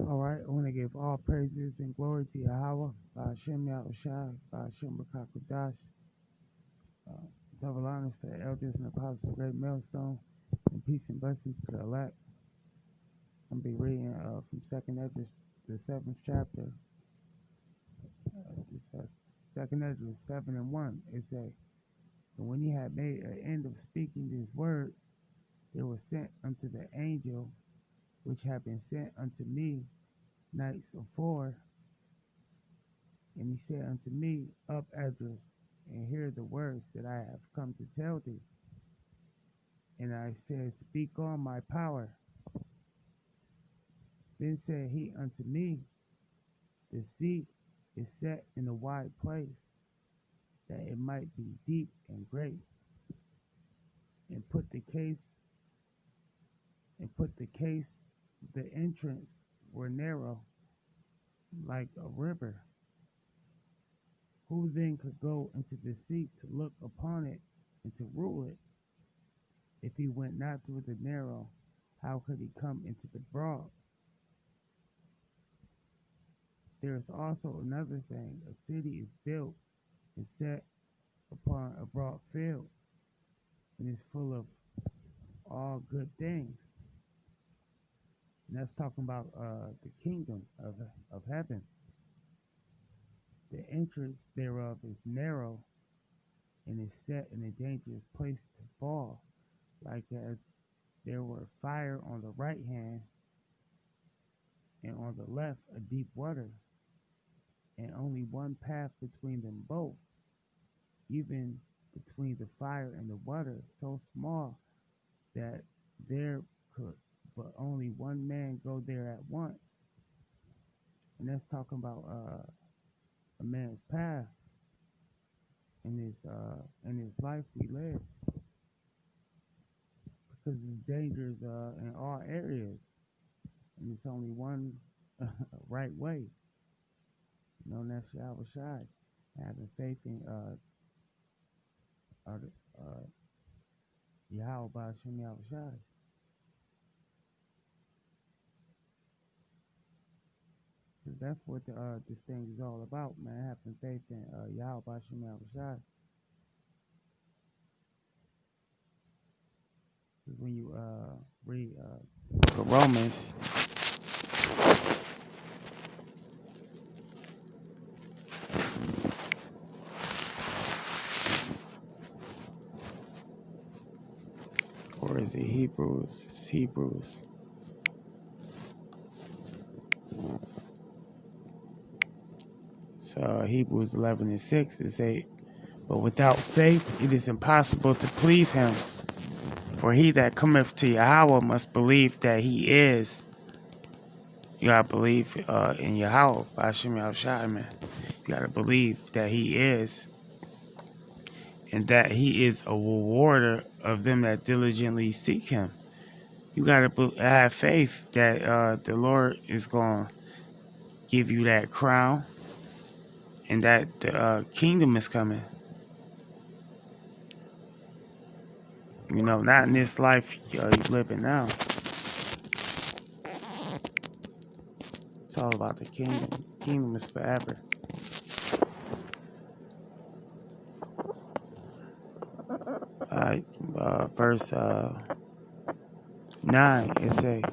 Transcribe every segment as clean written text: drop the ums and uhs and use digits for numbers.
All right, I want to give all praises and glory to Yahweh, by Hashem Yahushai, by Hashem Rakakudash. Uh, Double honors to the elders and apostles of Great Millstone, and peace and blessings to the elect. I'm going to be reading from 2nd Ezra, the 7th chapter. This Second Ezra 7 and 1. It says, and when he had made an end of speaking these words, there was sent unto the angel which had been sent unto me nights afore, and he said unto me, Up, Esdras, and hear the words that I have come to tell thee. And I said, Speak on, my power. Then said he unto me, The sea is set in a wide place, that it might be deep and great. And put the case, the entrance were narrow, like a river. Who then could go into the sea to look upon it and to rule it? If he went not through the narrow, how could he come into the broad? There is also another thing. A city is built and set upon a broad field, and is full of all good things. And that's talking about the kingdom of heaven. The entrance thereof is narrow, and is set in a dangerous place to fall, like as there were fire on the right hand, and on the left a deep water, and only one path between them both, even between the fire and the water, so small that there could but only one man go there at once. And that's talking about a man's path in his life we live, because it's dangerous in all areas, and it's only one right way. And that's Yahweh Shai, having faith in Yahweh by Hashem Yahweh Shai. Because that's what this thing is all about, man. Having faith in Yahweh by Hashem Yahweh Shai. Because when you read the Romans, or is it Hebrews? It's Hebrews. So Hebrews 11 and 6, it say, But without faith it is impossible to please him. For he that cometh to Yahweh must believe that he is. You gotta believe in Yahweh, Hashem Yahushai, man. You gotta believe that he is, and that he is a rewarder of them that diligently seek him. You gotta have faith that the Lord is gonna give you that crown, and that the kingdom is coming. Not in this life you're living now. It's all about the kingdom. The kingdom is forever. Alright, verse 9, it say,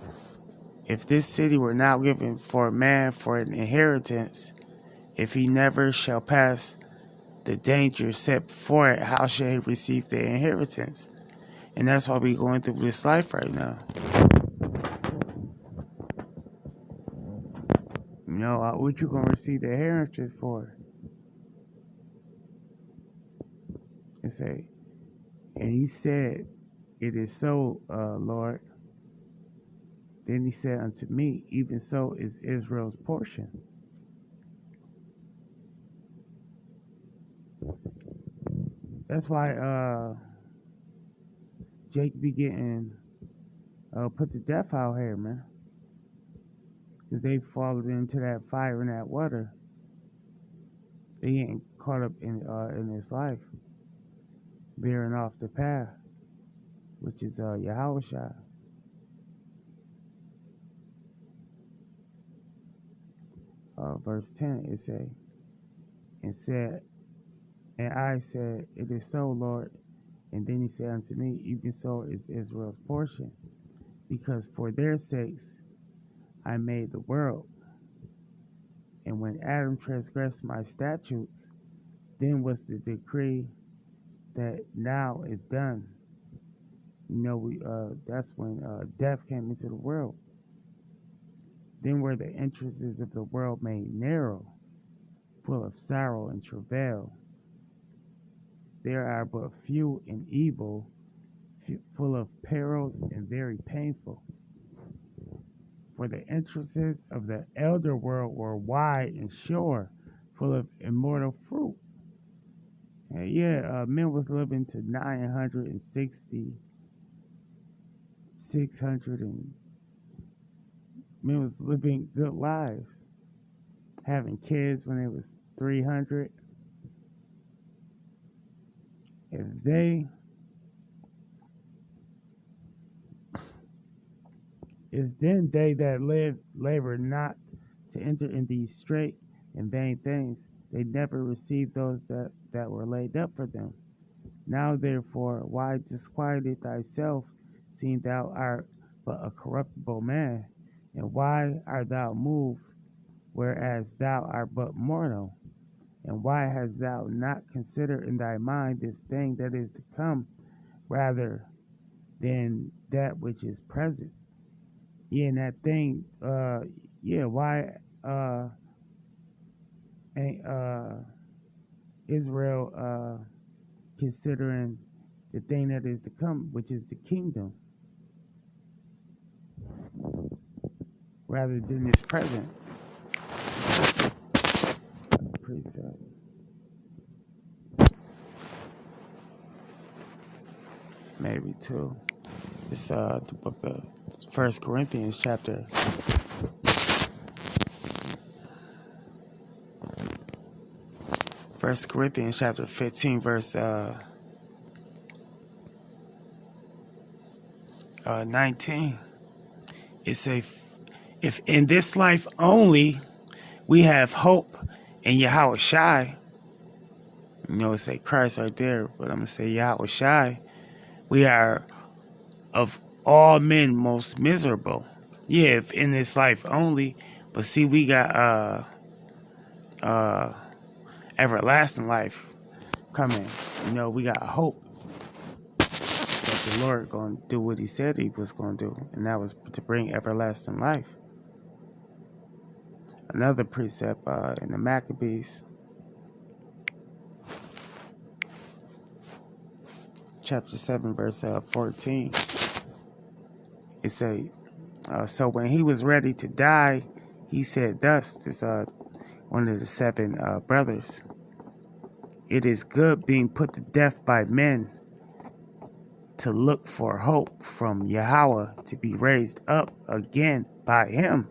If this city were now given for a man for an inheritance, if he never shall pass the danger set before it, how shall he receive the inheritance? And that's why we're going through this life right now. What you going to receive the inheritance for? It say, and he said, It is so, Lord. Then he said unto me, Even so is Israel's portion. That's why Jake be getting put to death out here, man. Because they fallen into that fire and that water. They ain't caught up in this life, veering off the path, which is Yahushua. verse 10, it say, and I said, it is so, Lord. And then he said unto me, even so is Israel's portion, because for their sakes I made the world. And when Adam transgressed my statutes, then was the decree that now is done. That's when death came into the world. Then were the entrances of the world made narrow, full of sorrow and travail. There are but few and evil, full of perils and very painful. For the entrances of the elder world were wide and sure, full of immortal fruit. And men was living to 960, 600, and men was living good lives, having kids when they was 300. If then they that live labor not to enter in these straight and vain things, they never received those that were laid up for them. Now therefore, why disquieteth thyself, seeing thou art but a corruptible man? And why art thou moved, whereas thou art but mortal? And why hast thou not considered in thy mind this thing that is to come, rather than that which is present? And that thing, why ain't Israel considering the thing that is to come, which is the kingdom, rather than its present? Precept. Maybe two. It's the book of 1 Corinthians chapter 15, verse 19. It say, if in this life only we have hope in Yahweh Shai, it say Christ right there, but I'm going to say Yahweh Shai, we are of all men most miserable. Yeah, if in this life only, but see, we got everlasting life coming. We got hope that the Lord going to do what he said he was going to do, and that was to bring everlasting life. Another precept in the Maccabees, chapter 7, verse 14. It say, so when he was ready to die, he said thus, this one of the seven brothers, it is good being put to death by men, to look for hope from Yahweh, to be raised up again by him.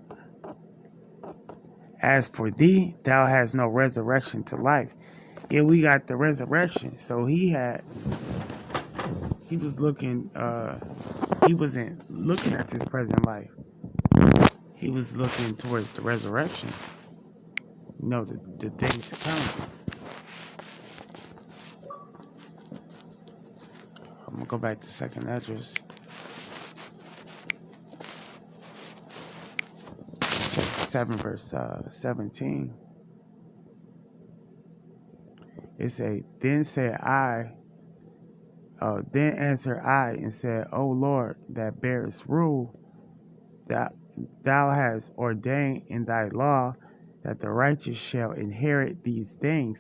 As for thee, thou hast no resurrection to life. Yeah, we got the resurrection. So he was looking, he wasn't looking at his present life. He was looking towards the resurrection. The things to come. I'm going to go back to 2nd Esdras. 7, verse 17. It say, then answered I and said, O Lord, that bearest rule, that thou hast ordained in thy law that the righteous shall inherit these things,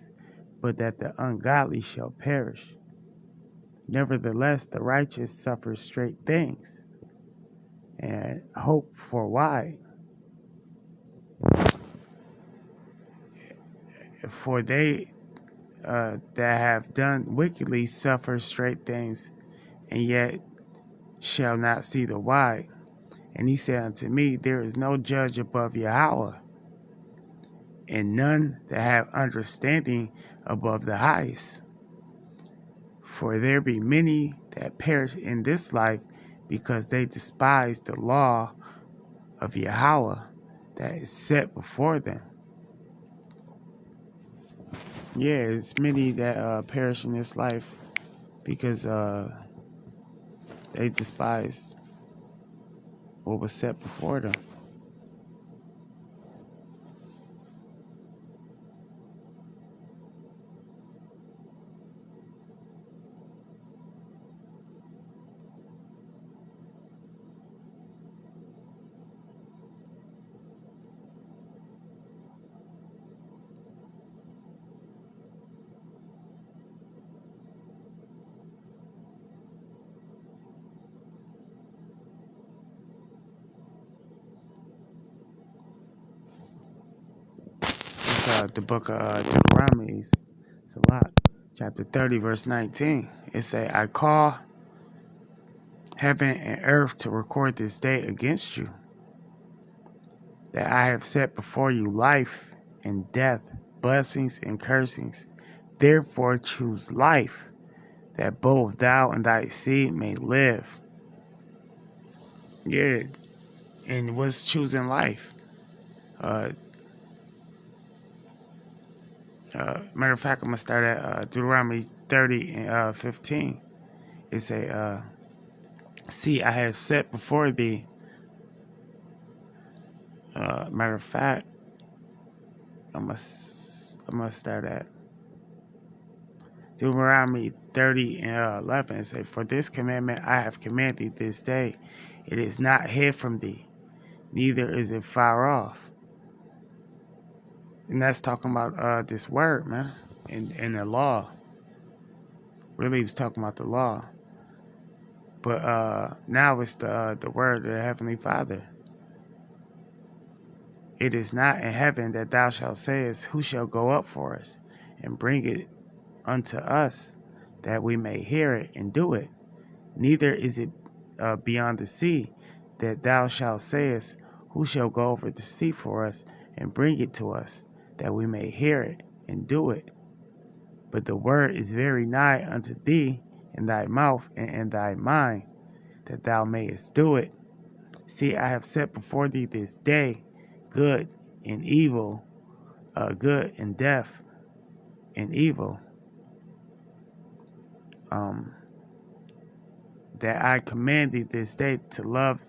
but that the ungodly shall perish. Nevertheless, the righteous suffer straight things, and hope for why? For they that have done wickedly suffer straight things, and yet shall not see the why. And he said unto me, there is no judge above Yahweh, and none that have understanding above the highest. For there be many that perish in this life, because they despise the law of Yahweh that is set before them. Yeah, it's many that perish in this life because they despise what was set before them. It's the book of Deuteronomy, Salat, chapter 30, verse 19. It say, I call heaven and earth to record this day against you, that I have set before you life and death, blessings and cursings. Therefore choose life, that both thou and thy seed may live. Yeah, and what's choosing life? Uh, Matter of fact, I'm going to start at Deuteronomy 30 and 15. It say, see, I have set before thee. Matter of fact, I'm gonna start at Deuteronomy 30 and 11. It say, for this commandment I have commanded thee this day. It is not hid from thee, neither is it far off. And that's talking about this word, man, and the law. Really, he was talking about the law. But now it's the word of the Heavenly Father. It is not in heaven that thou shalt sayest, who shall go up for us, and bring it unto us, that we may hear it and do it. Neither is it beyond the sea, that thou shalt sayest, who shall go over the sea for us, and bring it to us, that we may hear it and do it. But the word is very nigh unto thee, in thy mouth and in thy mind, that thou mayest do it. See, I have set before thee this day good and evil, good and death and evil. That I command thee this day to love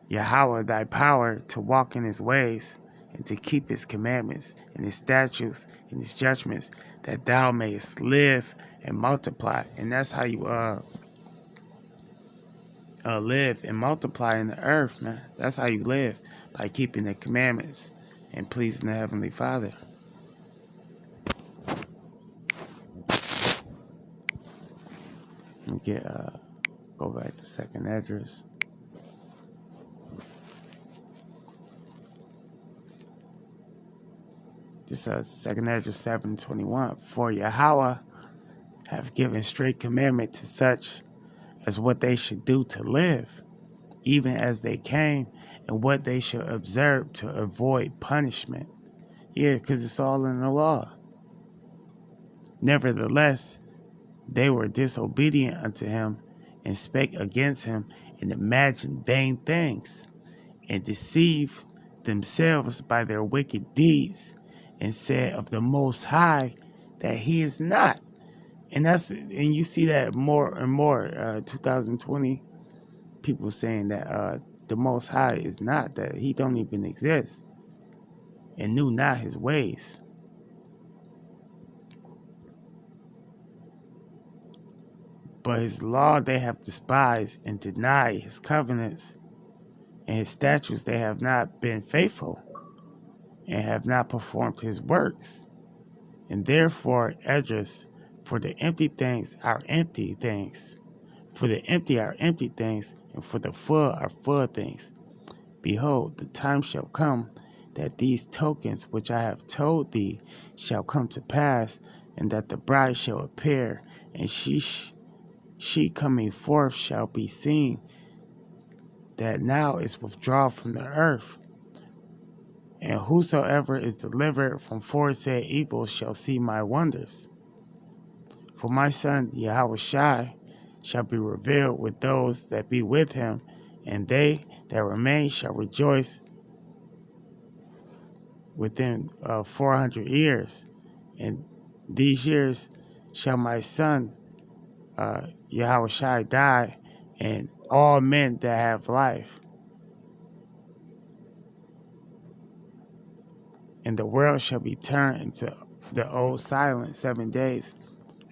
Yahweh thy power, to walk in his ways, and to keep his commandments, and his statutes, and his judgments, that thou mayest live and multiply. And that's how you live and multiply in the earth, man. That's how you live, by keeping the commandments and pleasing the Heavenly Father. Let me go back to second address. This second address 721. For Yahweh have given straight commandment to such as what they should do to live, even as they came, and what they should observe to avoid punishment. Yeah, because it's all in the law. Nevertheless, they were disobedient unto him, and spake against him, and imagined vain things, and deceived themselves by their wicked deeds, and said of the Most High that he is not. And you see that more and more. 2020, people saying that the Most High is not, that he don't even exist, and knew not his ways. But his law they have despised, and denied his covenants, and his statutes they have not been faithful, and have not performed his works. And therefore, Esdras, for the empty things are empty things, for the empty are empty things, and for the full are full things. Behold, the time shall come that these tokens which I have told thee shall come to pass, and that the bride shall appear, and she coming forth shall be seen, that now is withdrawn from the earth. And whosoever is delivered from foresaid evil shall see my wonders. For my son Yahushai shall be revealed with those that be with him, and they that remain shall rejoice within 400 years. And these years shall my son, Yahushua, die, and all men that have life. And the world shall be turned into the old silence 7 days,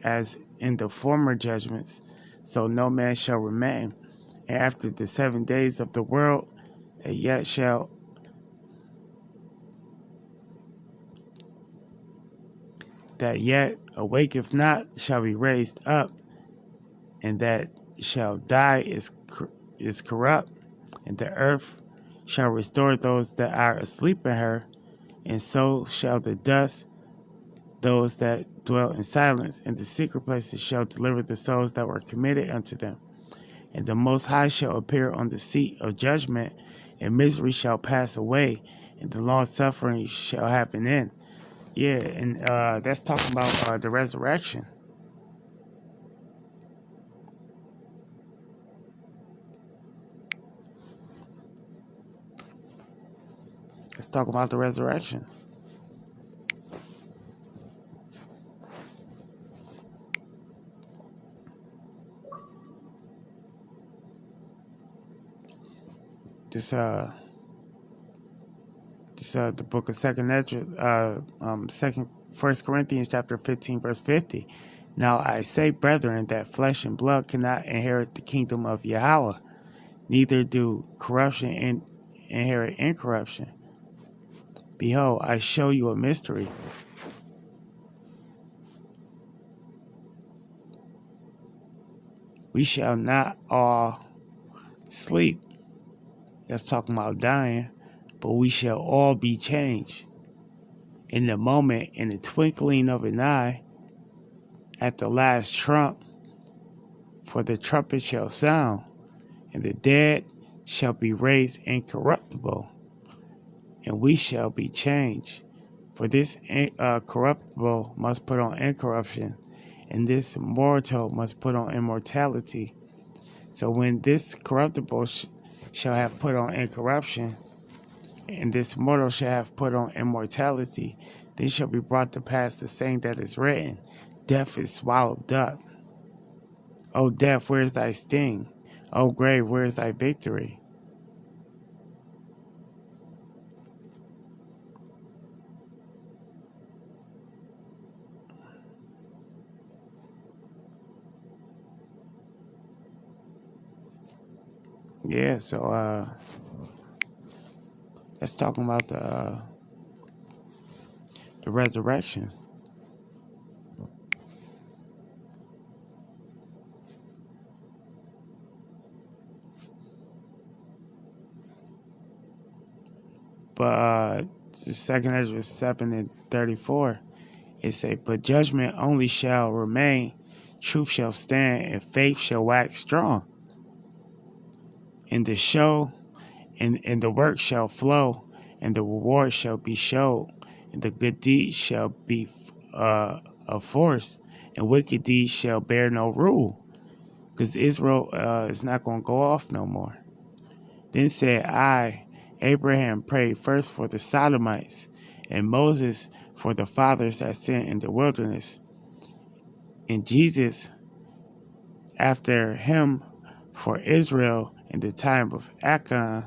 as in the former judgments, so no man shall remain. And after the 7 days of the world, that yet awaketh not shall be raised up, and that shall die is corrupt, and the earth shall restore those that are asleep in her, and so shall the dust those that dwell in silence, and the secret places shall deliver the souls that were committed unto them. And the Most High shall appear on the seat of judgment, and misery shall pass away, and the long suffering shall have an end. Yeah, and that's talking about the resurrection. Let's talk about the resurrection. This the book of First Corinthians chapter 15 verse 50. Now I say, brethren, that flesh and blood cannot inherit the kingdom of Yahweh, neither do corruption inherit incorruption. Behold, I show you a mystery. We shall not all sleep. That's talking about dying, but we shall all be changed. In the moment, in the twinkling of an eye, at the last trump, for the trumpet shall sound, and the dead shall be raised incorruptible, and we shall be changed. For this corruptible must put on incorruption, and this mortal must put on immortality. So when this corruptible shall have put on incorruption, and this mortal shall have put on immortality, then shall be brought to pass the saying that is written, death is swallowed up. O death, where is thy sting? O grave, where is thy victory? Yeah, so let's talk about the resurrection. But 2 Ezra 7:34, it say, but judgment only shall remain, truth shall stand, and faith shall wax strong. And the show and the work shall flow, and the reward shall be showed, and the good deeds shall be of force, and wicked deeds shall bear no rule. Because Israel is not going to go off no more. Then said I, Abraham prayed first for the Sodomites, and Moses for the fathers that sinned in the wilderness, and Jesus after him for Israel in the time of Achan,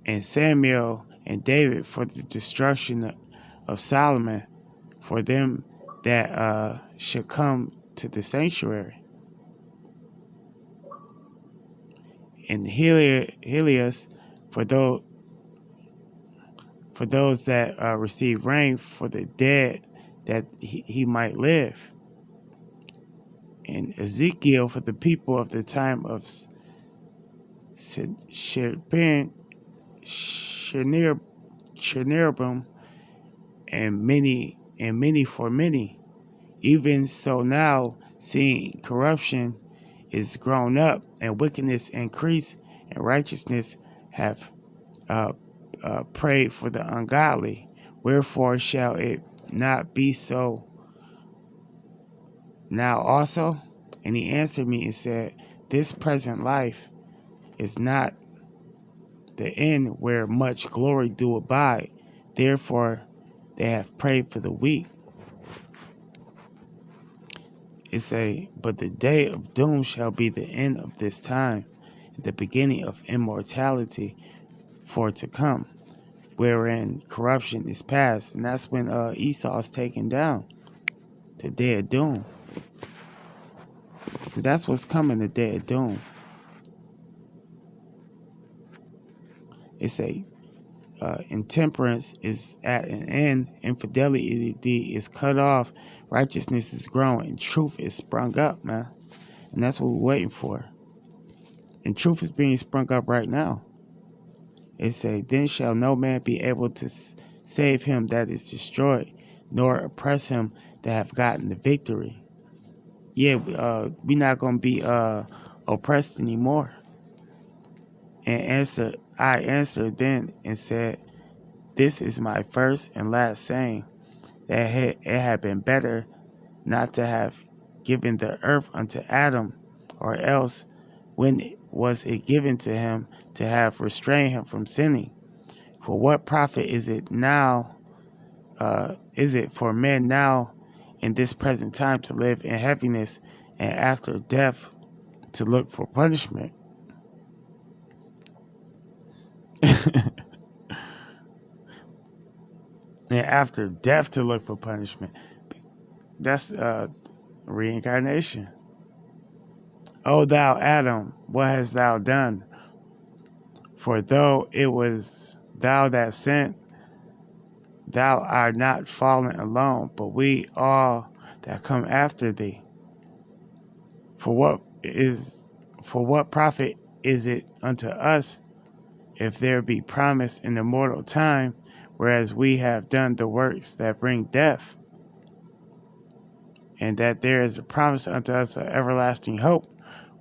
and Samuel and David for the destruction of Solomon, for them that should come to the sanctuary. And Helios for those that receive rain, for the dead that he might live. And Ezekiel for the people of the time of Cherubim, and many for many. Even so now, seeing corruption is grown up, and wickedness increased, and righteousness have prayed for the ungodly. Wherefore shall it not be so now also? And he answered me and said, this present life is not the end where much glory do abide, Therefore, they have prayed for the weak. It say, but the day of doom shall be the end of this time, the beginning of immortality for to come, wherein corruption is past. And that's when Esau is taken down, the day of doom. Because that's what's coming, the day of doom. It say, intemperance is at an end, infidelity is cut off, righteousness is growing, and truth is sprung up, man. And that's what we're waiting for. And truth is being sprung up right now. It say, then shall no man be able to save him that is destroyed, nor oppress him that have gotten the victory. Yeah, we're not going to be oppressed anymore. And I answered then and said, this is my first and last saying, that it had been better not to have given the earth unto Adam, or else when was it given to him to have restrained him from sinning? For what profit is it now, is it for men now in this present time to live in heaviness, and after death to look for punishment? And after death to look for punishment. That's reincarnation. O thou Adam, what hast thou done? For though it was thou that sinned, thou art not fallen alone, but we all that come after thee. For what profit is it unto us if there be promise in the mortal time, whereas we have done the works that bring death? And that there is a promise unto us of everlasting hope,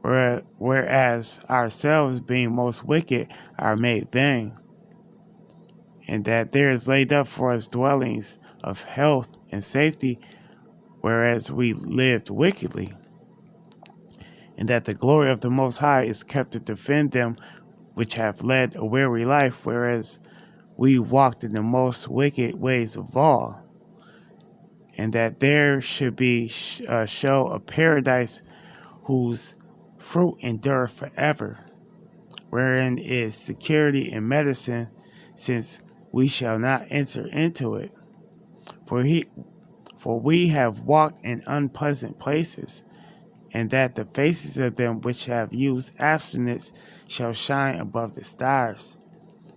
whereas ourselves, being most wicked, are made vain. And that there is laid up for us dwellings of health and safety, whereas we lived wickedly. And that the glory of the Most High is kept to defend them which have led a weary life, whereas we walked in the most wicked ways of all. And that there should be a show of paradise whose fruit endureth forever, wherein is security and medicine, since we shall not enter into it. For we have walked in unpleasant places, and that the faces of them which have used abstinence shall shine above the stars.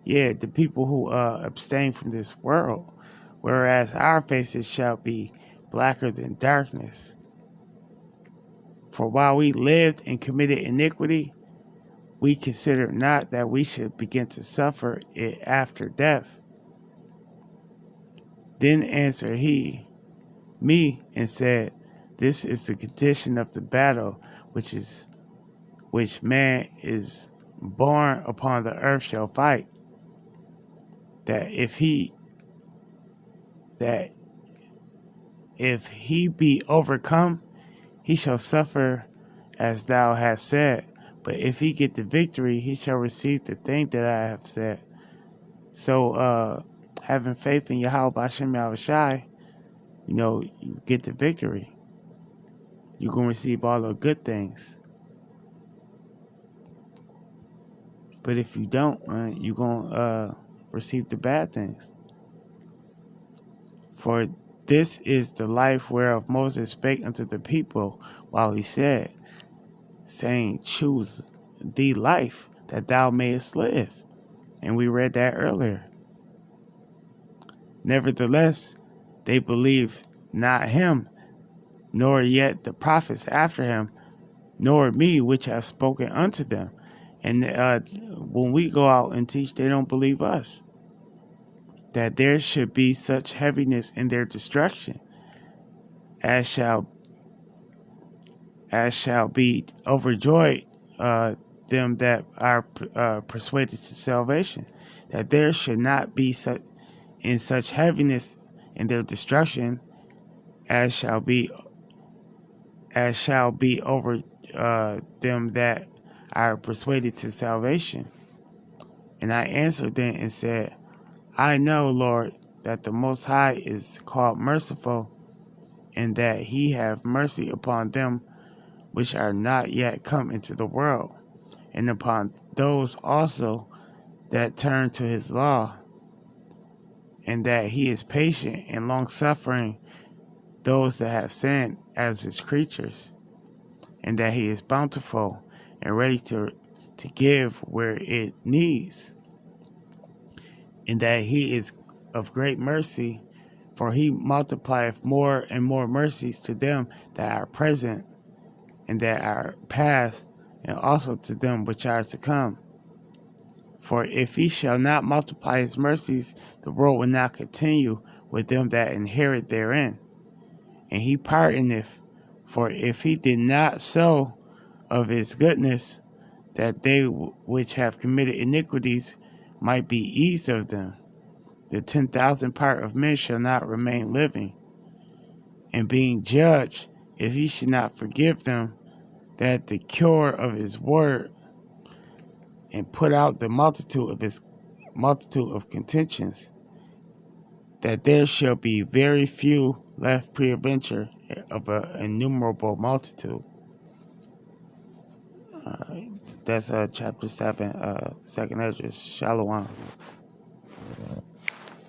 Yeah, the people who abstain from this world, whereas our faces shall be blacker than darkness. For while we lived and committed iniquity, we considered not that we should begin to suffer it after death. Then answered he me and said, this is the condition of the battle which man is born upon the earth shall fight. That if he be overcome, he shall suffer as thou hast said. But if he get the victory, he shall receive the thing that I have said. So, having faith in Yahweh B'Shem Yahushai, you get the victory. You're going to receive all the good things. But if you don't, you're going to receive the bad things. For this is the life whereof Moses spake unto the people, while he said, saying, choose thee life, that thou mayest live. And we read that earlier. Nevertheless, they believed not him, nor yet the prophets after him, nor me which have spoken unto them. And when we go out and teach, they don't believe us. That there should be such heaviness in their destruction, as shall be overjoyed them that are persuaded to salvation. That there should not be such heaviness in their destruction, as shall be over them that are persuaded to salvation. And I answered then and said, I know, Lord, that the Most High is called merciful, and that he have mercy upon them which are not yet come into the world, and upon those also that turn to his law, and that he is patient and long-suffering those that have sinned as his creatures, and that he is bountiful and ready to give where it needs, and that he is of great mercy, for he multiplieth more and more mercies to them that are present and that are past, and also to them which are to come. For if he shall not multiply his mercies, the world will not continue with them that inherit therein. And he pardoneth, for if he did not so of his goodness, that they which have committed iniquities might be eased of them, the 10,000th part of men shall not remain living. And being judged, if he should not forgive them, that the cure of his word, and put out the multitude of contentions, that there shall be very few left peradventure of an innumerable multitude. That's chapter 7, 2nd Esdras. Shalom.